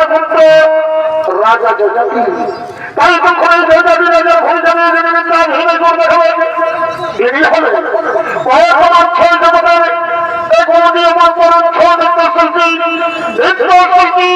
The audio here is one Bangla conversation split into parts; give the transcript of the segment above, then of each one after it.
পুত্র রাজা জয়জাতি। তাই যখন জয়জাতি রাজার ভুল জানিয়ে দেবেন তা ভেবে করে দেখাবে দেরি হবে তোমার ছয় জগতের এগুলি আমার পরম ছয় শিল্পী শিল্পী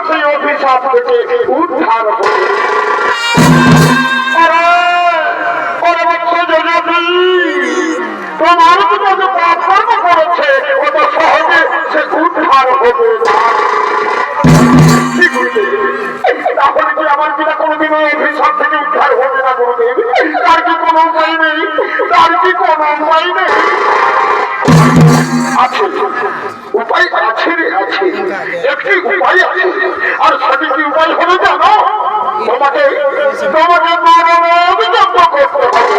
সেই অভিশাপ থেকে উদ্ধার হবে। তোমার যে পাপ কর্ম করেছে ওটা সহজে সে উদ্ধার হবে না। তাহলে কি আমার কিনা কোনোদিন ওই অভিশাপ থেকে উদ্ধার হবে না? কোনোদিন তার কি কোনো উপায় নেই? তার কি কোনো উপায় নেই? আছে, উপায় আছে রে, আছে একটি উপায় আছে। আর সেটি কি উপায় হলে জানো? তোমাকে তোমাকে মানব করতে হবে।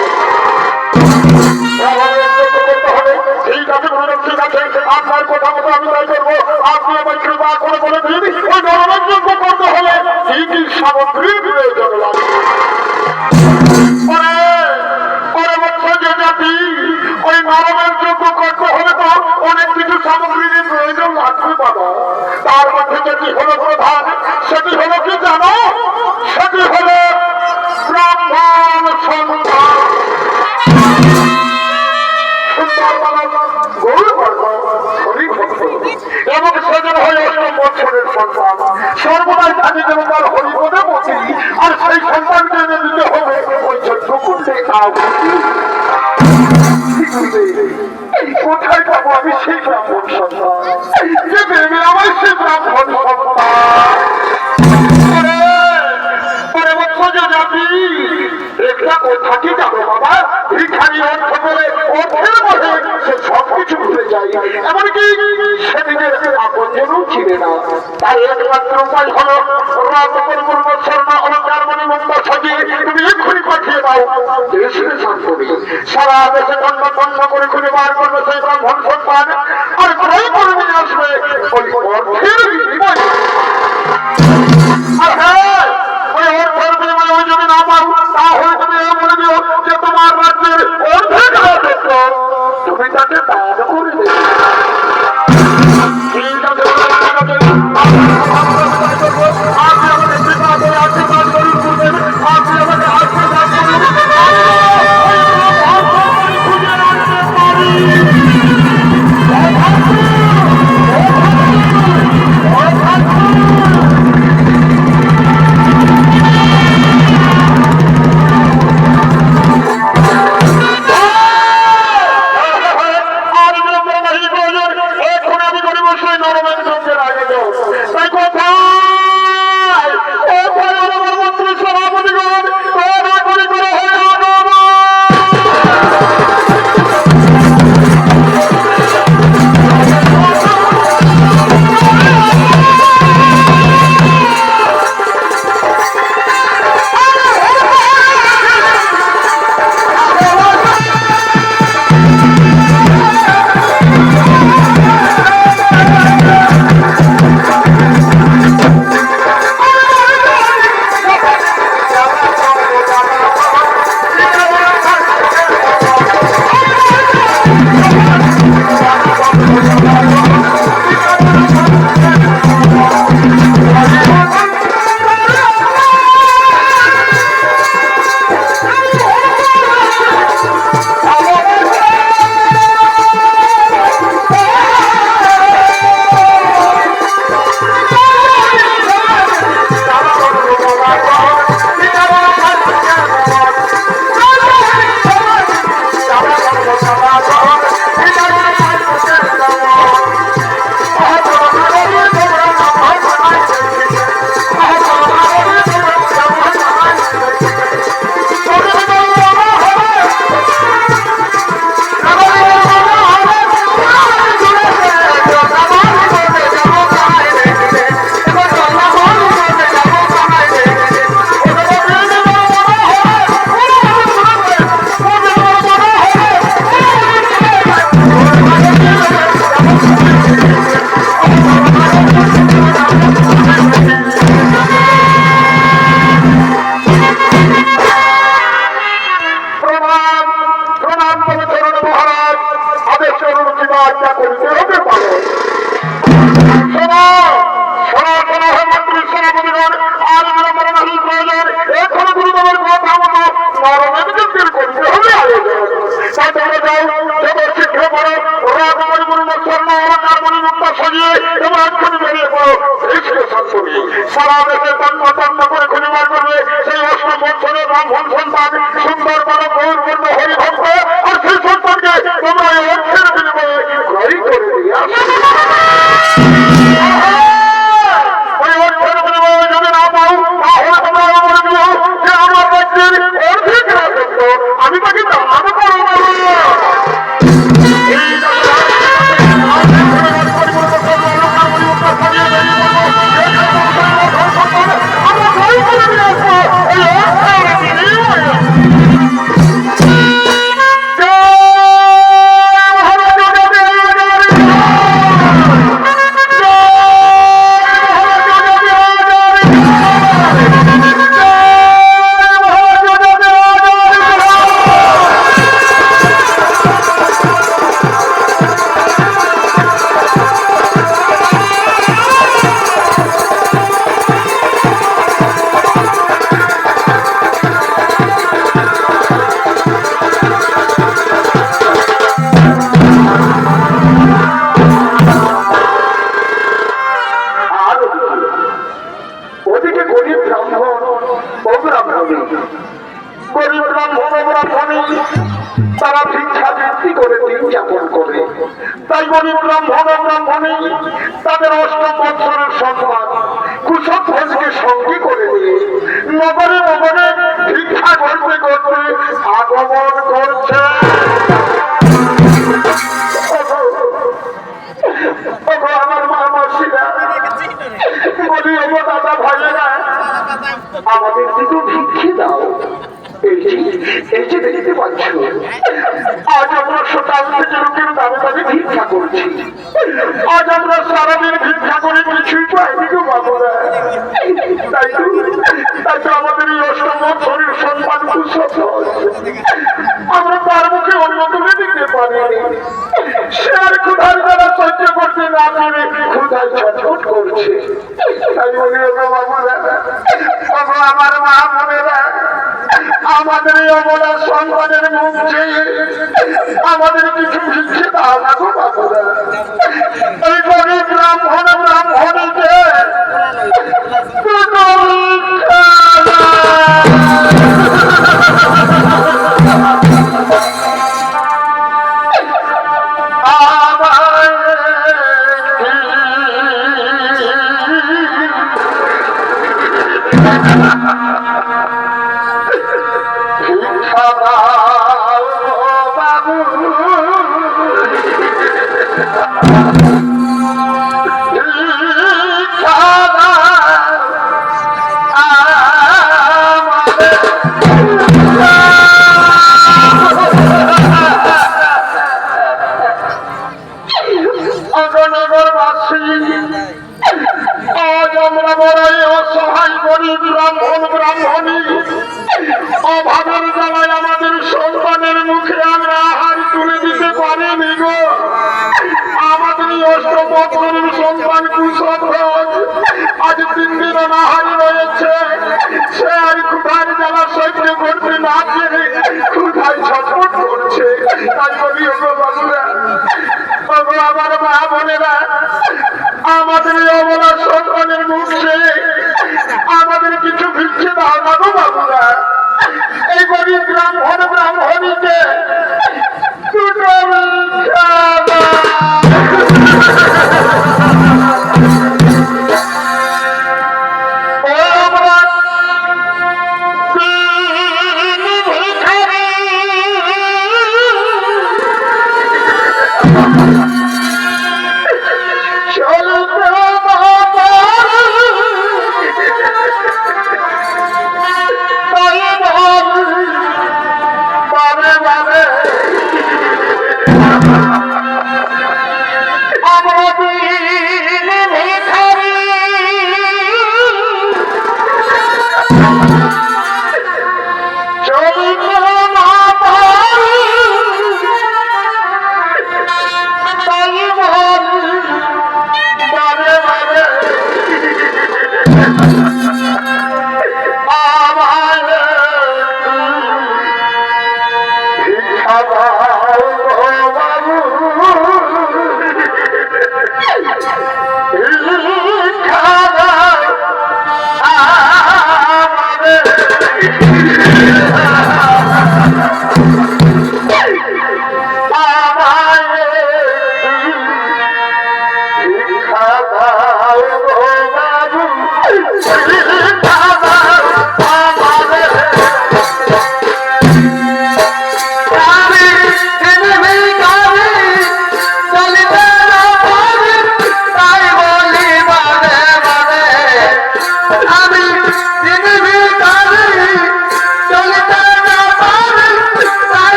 ঠিক আছে গুরুদেব, ঠিক আছে, আপনার কথা মতো আমি তাই করবো। আপনি আমার কৃপা করে বলে দিন ওই নরমের যোগ্য করতে হলে কি কি সামগ্রী প্রয়োজন লাগে। ওই নরমের যোগ্য করতে হলে তো অনেক কিছু সামগ্রীর প্রয়োজন লাগবে বাবা। তার মধ্যে যেটি হলো প্রধান, সেটি হলো কি জানো? সেটি হলো ব্রাহ্মণ সন্তান। এবং সেজন হয়ে অষ্টম বছরের সন্তান। সর্বদাই তাকে যেন তার হরিপদে বসি, আর সেই সন্তানকে এনে দিতে হবে ওই চন্দ্রকুণ্ডে আহুতি। কোথায় যাবো আমি সেই ব্রাহ্মণ সন্তান? যে দেবে আমার সেই ব্রাহ্মণ সন্তান। কোথাকে যাবো বাবা? ভিখারি অর্থ করে অর্থের মধ্যে সে সবকিছু ভুলে যায়, এমনকি সে নিজের আপনজনও চিনে না। তাই একমাত্র উপায় হলো অলঙ্কার মনে মুক্তা সাজিয়ে তুমি এক্ষুনি পাঠিয়ে দাও দেশে শান্তরে। সারা দেশে খন্ড খন্ড করে খুঁজে বার করবে সেই ব্রাহ্মণ সন্তান, আর ক্রয় করে নিয়ে আসবে ওই অর্থের বিনিময়। আর হ্যাঁ, ওই অর্থের বিনিময় ওই যদি না পাও, তাহলে তুমি বলে দিও যে তোমার রাজ্যের অর্ধেক রাজত্ব তুমি তাকে দান করে দেবে। ঠিক আছে, আপনি আমাকে কৃপা করে আশীর্বাদ করুন, আপনি আমাকে আশীর্বাদ করুন। খুঁজে রাখতে পারি তাদের অষ্টম বৎসরের সম্মান কুশল ঘোষকে সঙ্গী করে নিয়ে নগরে নগরে ভিক্ষা করতে করতে আগমন করছে। আমার মা মাসিরা বলি, ওগো দাদা ভাইয়েরা, আমাদের দিকে ভিক্ষে দাও। এই যে দেখতে পাচ্ছ, আজ আমরা সকাল থেকে লোকের দামে দামে ভিক্ষা করছি। আজ আমরা সারাদিন ভিক্ষা করে কিছুই পাইনি গো বাবুরা। তাই তো আমাদের এই অষ্টম বৎসরের সম্মান কুশল আমরা তার মুখে অন্য তুলে দিতে পারিনি। সে আর ক্ষুধার দ্বারা সহ্য করতে না পারে ক্ষুধায় ছটফট করছে। তাই বলি, ওগো বাবুরা, ওগো আমার মা বোনেরা, আমাদের এই অবলা সন্তানের মুখ চেয়ে আমাদের কিছু ভিক্ষে দাও না গো বাবুরা। এই গরিব ব্রাহ্মণীকে অভাবের জ্বালায় আমাদের সন্তানের মুখে আমরা আহার তুলে দিতে পারিনি গো। আমাদের অষ্টম বৎসরের সন্তান কুশল আজ 3 দিন অনাহারি রয়েছে। সে আর ক্ষুধার জ্বালা সহ্য করতে না পেরে ক্ষুধায় ছটফট করছে। তাই বলি, ওগো বাবুরা, ওগো আমার মা বোনেরা, আমাদের অবলা সন্তানের মুখে আমাদের কিছু ভিক্ষে দাও না গো বাবুরা। এই গরিব ব্রাহ্মণীকে দুটো ভিক্ষা দাও।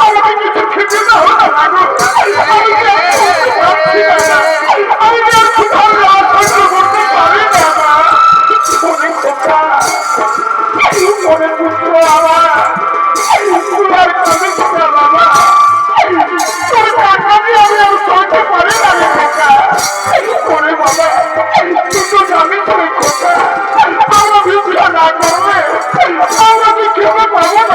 আমরা কি খেতে পাবো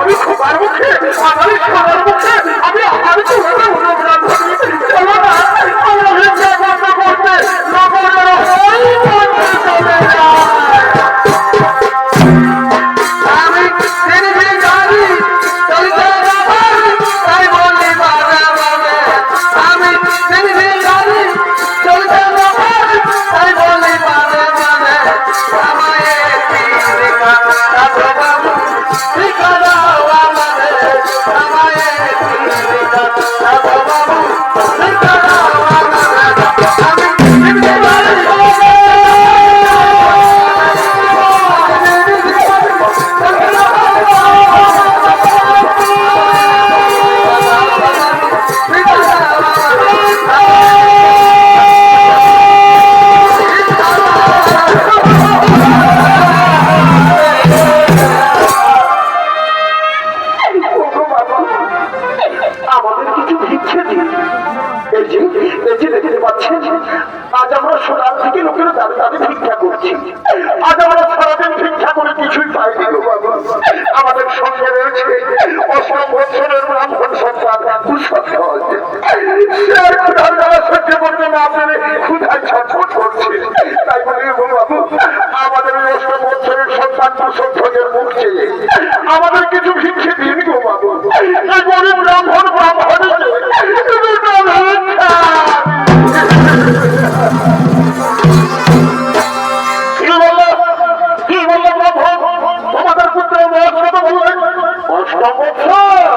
আমি খোকার মুখে আমার সোনার মুখে আমি আমার চুলটা অনুপ্রাণ করি চলো না আমরা ভিক্ষা করতে করতে নগরের হই করতে চলে যায় আমি দিনে গাড়ি চলতে তাই বলি বাবা বাবা আমি দিনে গাড়ি চলতে তাই বলি বাবা বাবা আমায় টিকা দাও বাবু টিকা দাও আমারে আমায় টিকা দাও বাবু টিকা দাও আমারে আমি দিনে গাড়ি আমাদের কিছু ভিক্ষে দিন এই যে দেখতে পাচ্ছেন আজ আমরা সোনার থেকে লোকের দাঁড়ে দাঁড়িয়ে ভিক্ষা করছি আজ আমরা সারাদিন ভিক্ষা করে কিছুই পাইনি গো বাবা আমাদের সঙ্গে রয়েছে অষ্টম বৎসরের ব্রাহ্মণ সন্তান কুসৎ সে আর ক্ষুধার দ্বারা সহ্য করতে না পেরে ক্ষুধায় ছটফট করছে তাই বলি গো বাবু আমাদের এই অষ্টম বৎসরের সন্তান কুসৎের মুখ চেয়ে আমাদের কিছু ভিক্ষে দিন গো বাবু এই গরিব ব্রাহ্মণ কি বললো ব্রাহ্মণ তোমাদের পুত্রের বয়স কত বললেন অষ্টম বৎসর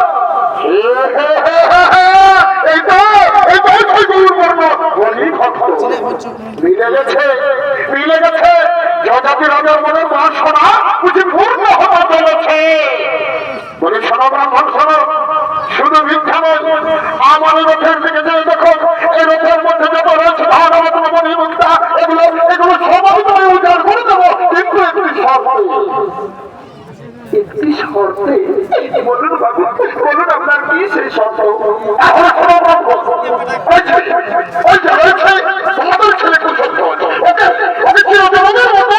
মিলে গেছে যজাতি রাজার মনে মা শোনা বুঝি পূর্ণ হতে চলেছে বলে শোনো ব্রাহ্মণ শোনো শুধু ভিক্ষা নয় আমার রথের দিকে যে দেখো এই রথের মধ্যে যত রয়েছে এগুলো এগুলো সবাই তুমি উদ্ধার করে দেবো কিন্তু একটি শর্তে বলুন বাবু বলুন আপনার কি সেই শর্ত তোমাদের ছেলে কুসত্য ওকে ওকে চিরজীবনের মতো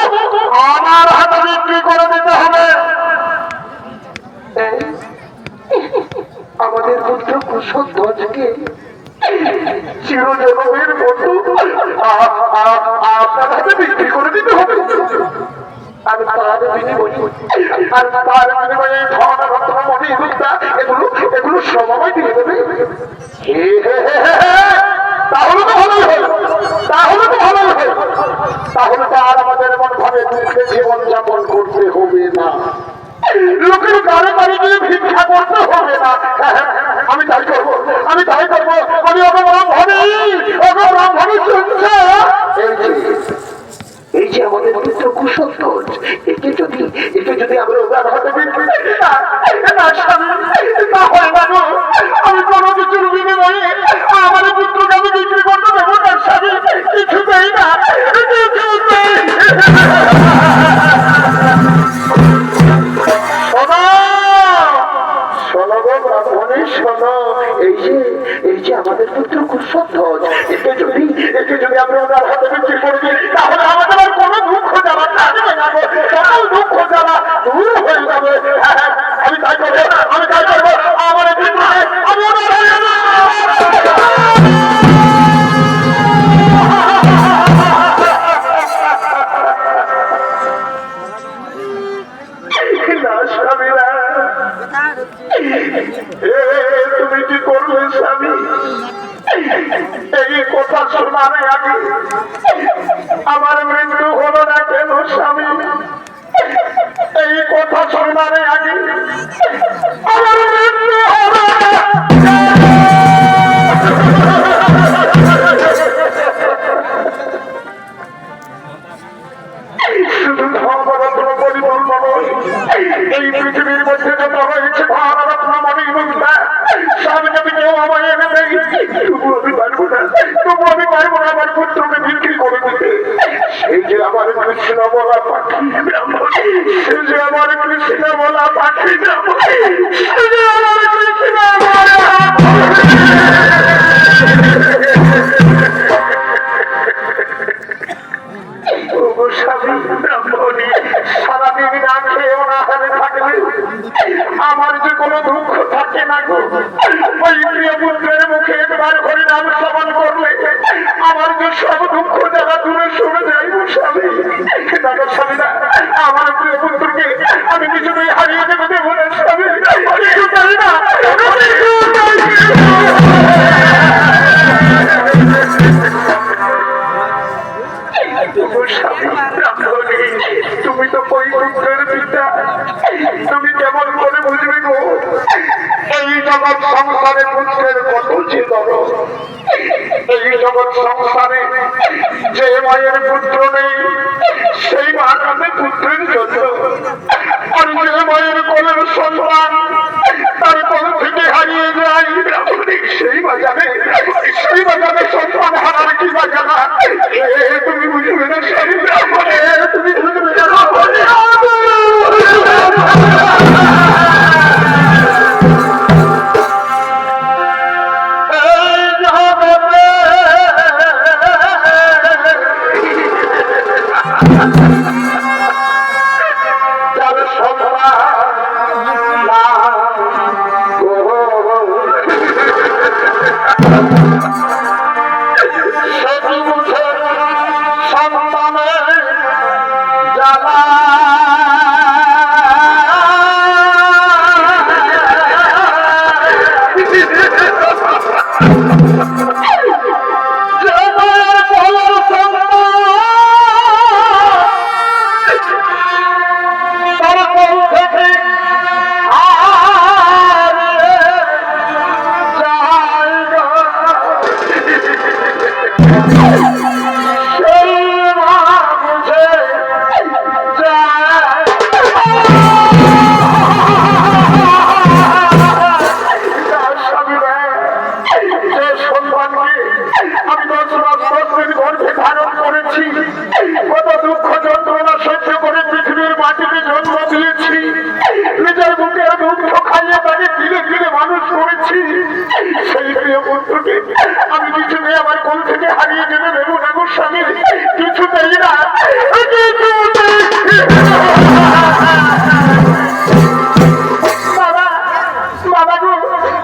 আমার হাতে বিক্রি করে দিতে হবে আমাদের পুত্র কুসধ্বজকে চিরজীবনের মতো আপনার হাতে বিক্রি করে দিতে হবে আর তার বিনিময়ে ধন রত্ন মণি মুক্তা এগুলো সবাই দিয়ে দেবে তাহলে তো ভালোই হয় তাহলে তো আর আমাদের এমন ভাবে দুঃখে জীবন যাপন করতে হবে না লোকের গাড়ি বাড়ি গিয়ে ভিক্ষা করতে হবে না আমি তাই করবো আমি ওকে ব্রাহ্মণী শুনছে এই যে আমাদের পুত্র কুসধ্বজ একে যদি আমরা ওনার হাতে বিক্রি আমি কোনো কিছুর বিনিময়ে আমার পুত্রকে আমি বিক্রি করতে দেবো না স্বামী কিছুতেই না এই যে আমাদের পুত্র কুসধ্বজ একে যদি আমরা ওনার হাতে বিক্রি করে দিই তাহলে আমাদের আর কোনো দুঃখ জ্বালা থাকবে না সকল দুঃখ জ্বালা দূর হয়ে যাবে আমি তাই করবো আমার তুমি কি করবে স্বামী এই কথা শোনার আগে আমার মৃত্যু হলো না কেন স্বামী এই কথা শোনার আগে আমার মৃত্যু হলো শুধু ধর্মরত্ন পরিপূর্ণ নয় এই পৃথিবীর মধ্যে যত রয়েছে ধর্মরত্ন মণি মুক্তা সব যদি কেউ আমায় এনে দেয় তবু আমি পারবো না আমার পুত্রকে বিক্রি করে দিতে সেই যে আমার কৃষ্ণ বলা পাখি সে যে আমার কৃষ্ণ বলা পাখি সে যে আমার কৃষ্ণ বলা সারাদিন না খেয়ে অনাহারে থাকবে আমার যে কোনো দুঃখ থাকে না গো, ওই প্রিয় পুত্রের মুখে একবার হরি নাম শ্রবণ করলে আমার যে সব দুঃখ যারা দূরে সরে যায় গো স্বামী। দেখো স্বামী না, আমার প্রিয় পুত্রকে আমি কিছুতেই হারিয়ে দেবো দেবো না স্বামী, কিছুতেই না। তুমি তো পৈতৃকের পিতা, তুমি কেমন করে বুঝবে গো এই জগৎ সংসারে পুত্রের কত চিন্তন। এই জগৎ সংসারে যে মায়ের পুত্র নেই সেই মা কাঁদে পুত্রের জন্য, আর যে মায়ের কোলের সন্তান তার কোল থেকে হারিয়ে যায় সেই বাজারে সন্তান হারার কি বাজানা। তুমি বুঝবে না স্বামী, তুমি বুঝবে না। আমি কিছুতেই আমার কোল থেকে হারিয়ে যেতে দেবো না গো স্বামী, কিছুতেই না। বাবা, বাবা গো,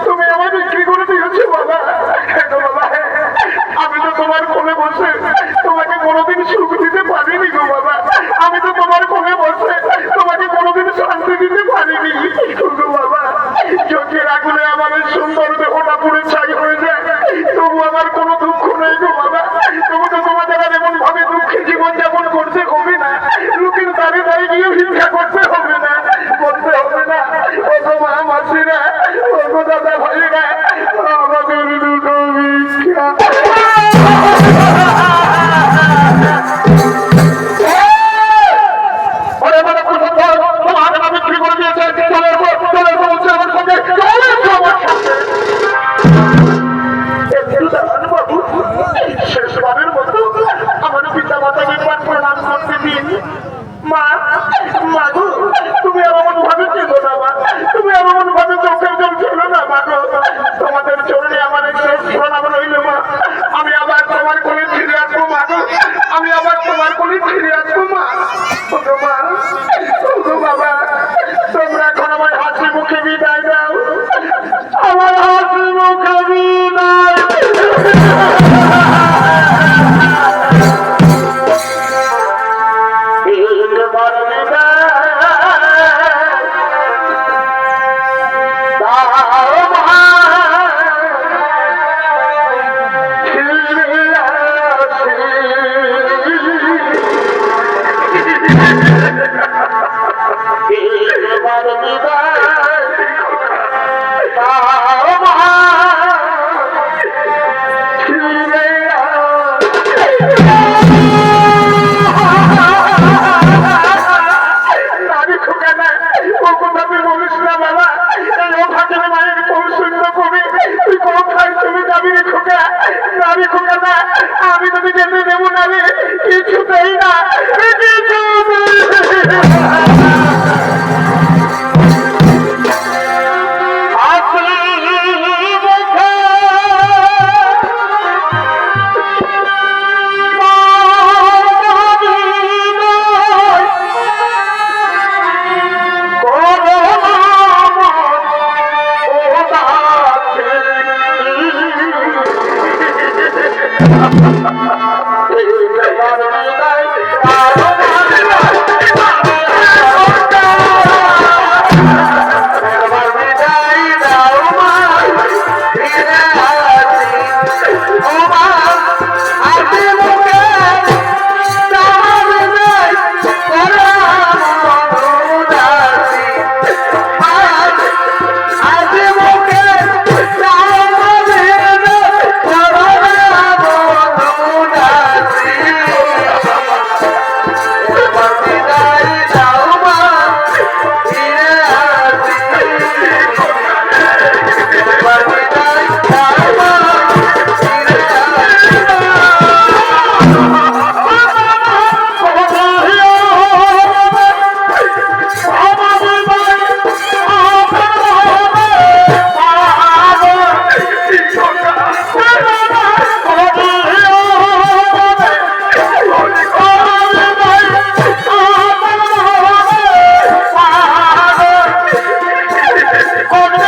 তুমি আমার বিক্রি করে দিয়েছো বাবা। বাবা, আমি তো তোমার কোলে বসে তোমাকে কোনোদিন সুখ দিতে পারিনি গো বাবা। আমি তো তোমার কোলে বসে তোমাকে কোনোদিন শান্তি দিতে পারিনি গো বাবা। চোখের আগুনে আমার সুন্দর দেহটা পুড়ে ছাই হয়ে যায়, তবু আমার কোনো দুঃখ নেই গো বাবা। তবু তো তোমাদের আর এমন ভাবে দুঃখে জীবন যাপন করতে হবে না, লোকের দাঁড়িয়ে দাঁড়িয়ে গিয়ে হিংসা করতে হবে না, বলতে হবে না ও তো মা মাসিরা, ও তো দাদা ভাইরা আমাদের দুটো ভিক্ষা। শেষবারের মতো আমার পিতা মাতাকে প্রণাম করতে দিন। মা, মা গো, তুমি এমন ভাবে চেনো না মা, তুমি এমন ভাবে চোখের জল ছিল না মা গো। তোমাদের চরণে আমার শেষ প্রণাম রইল মা। আমি আবার তোমার কোলে ফিরে আসবো মা গো, আমি আবার তোমার কোলে ফিরে আসবো মা। ওগো মা, ওগো বাবা, তোমরা এখন আমার হাসি মুখে বিদায় দাও, আমার হাসি মুখে বিদায়। আমি তুমি যেতে দেবো না রে, কিছুতেই না। Thank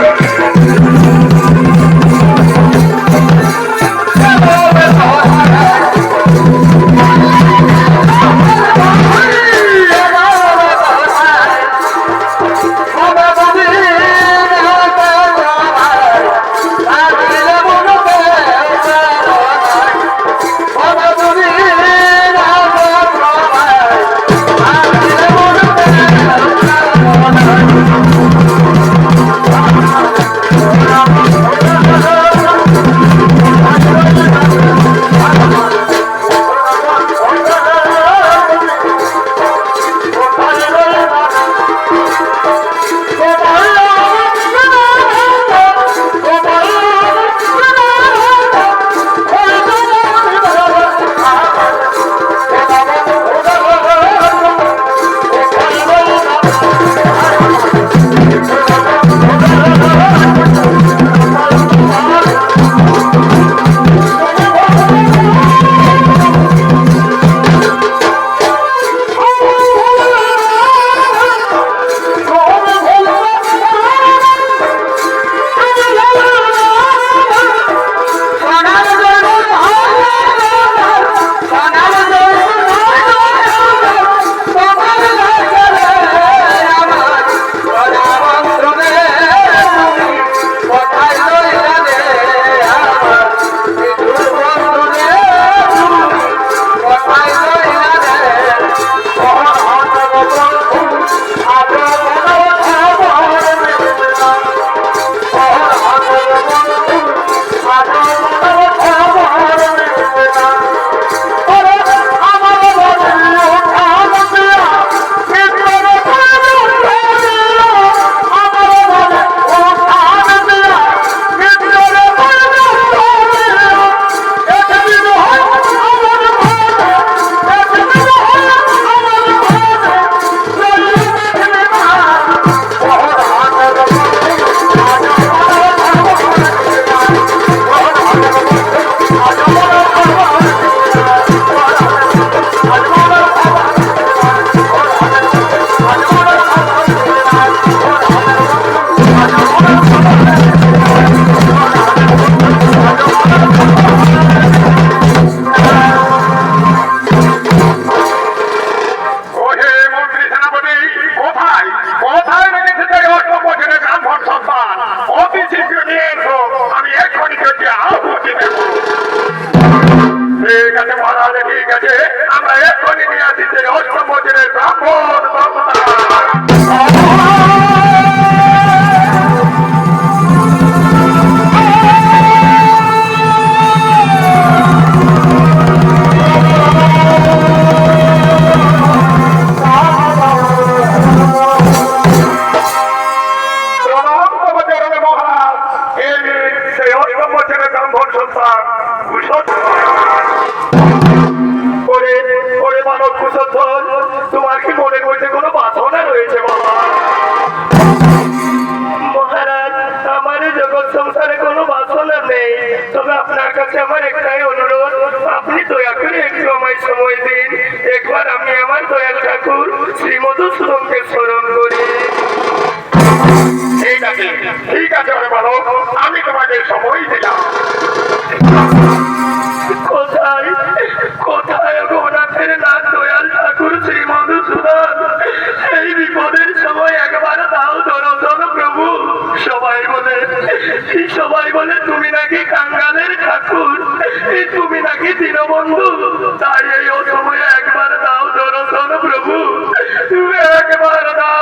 you. তোমার কি মনের মধ্যে কোনো বাসনা রয়েছে বাবা? মহারাজ, আমার জগৎ সংসারে কোনো বাসনা নেই, তবে আপনার কাছে আমার একটাই অনুরোধ, আপনি দয়া করে একটু আমায় সময় দিন, একবার আমি আমার দয়াল ঠাকুর শ্রী মধুসূদনকে স্মরণ করি। ঠিক আছে বলো, আমি তোমাকে সময় দিলাম। কোথায় কোথায় গোনাথের না দয়াল ঠাকুর শ্রী মধুসূদন, এই বিপদের সময় একবার দাও দর্শন প্রভু। সবাই বলে তুমি নাকি কাঙ্গালের ঠাকুর, তুমি নাকি দীনবন্ধু, তাই এই অসময়ে একবার দাও দর্শন প্রভু, তুমি একবার দাও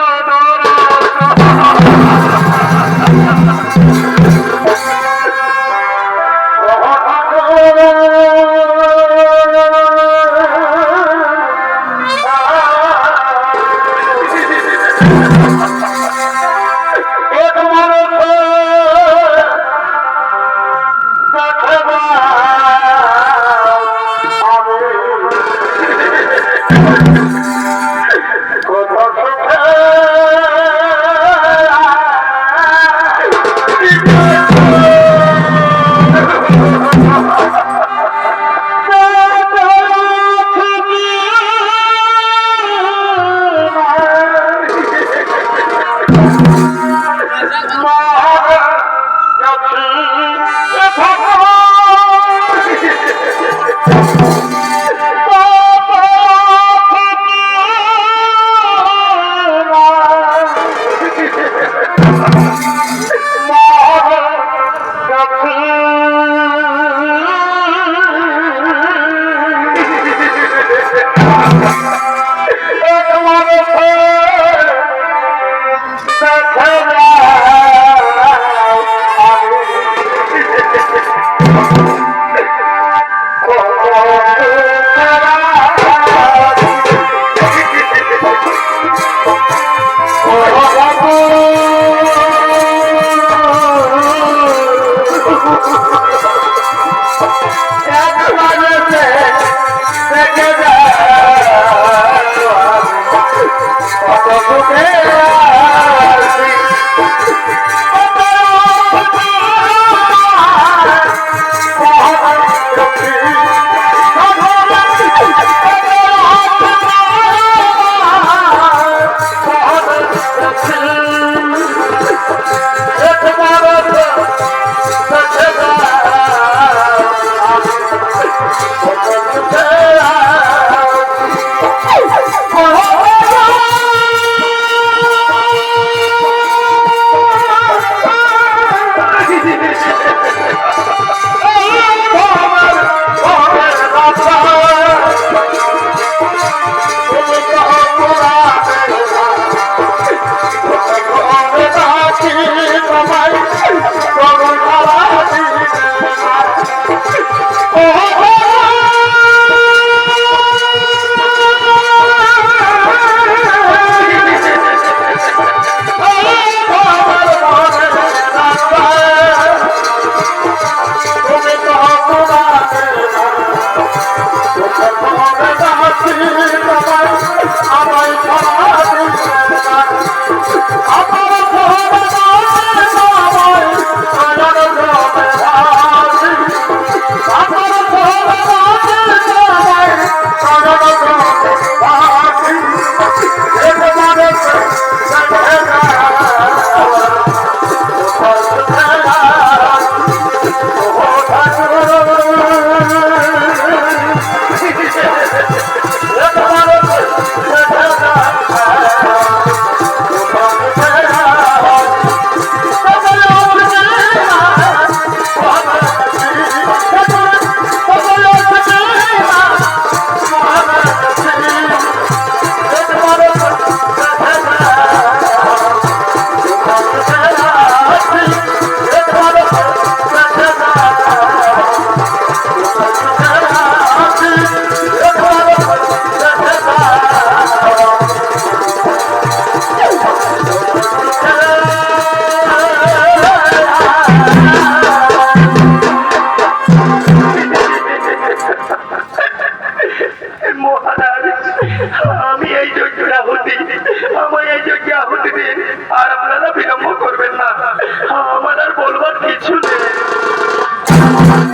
বলবার কিছু নেই।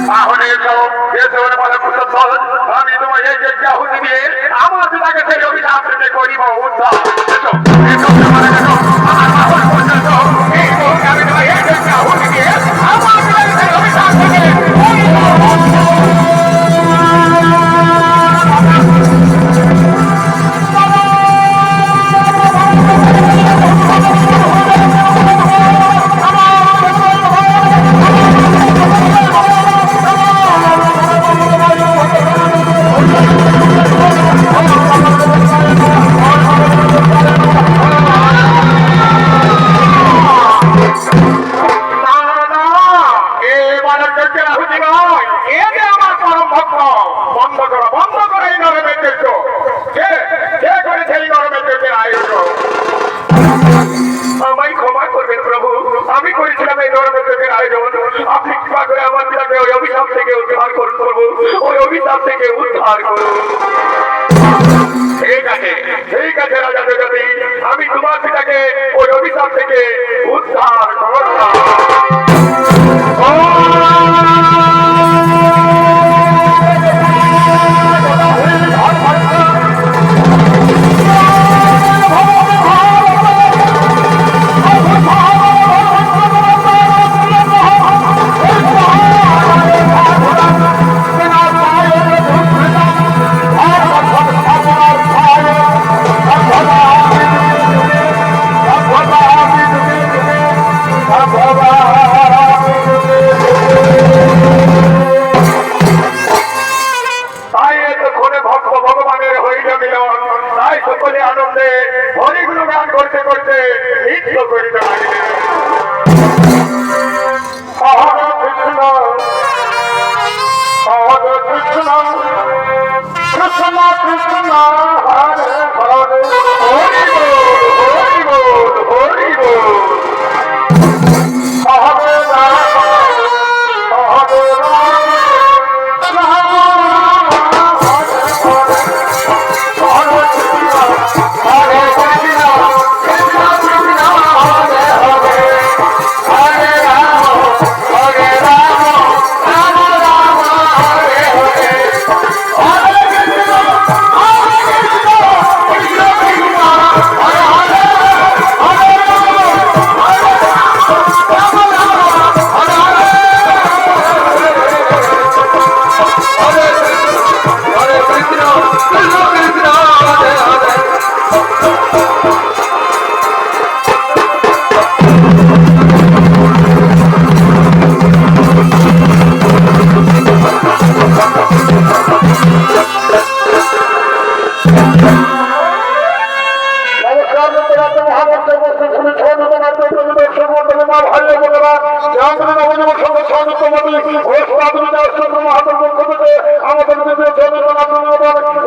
তাহলে এসো, এসো বলে বলে পুরুষোত্তম, আমি তোমার এই যে আহুতি দিয়ে আমার পিতাকে ছেড়ে অভিশাপ দিতে করিব উদ্ধার। এসো, এসো, আমার এসো, আমার বাবার পর্যন্ত এই মুহূর্তে আমি তোমার এই যে আহুতি দিয়ে আমার পিতাকে ছেড়ে অভিশাপ দিতে আমি তোমার পিতাকে ওই অভিশাপ থেকে উদ্ধার করলাম।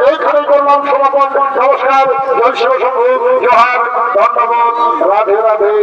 এইখানে করলাম সমাপন। নমস্কার, জয় শিব শম্ভু, জোহার, ধন্যবাদ, রাধে রাধে।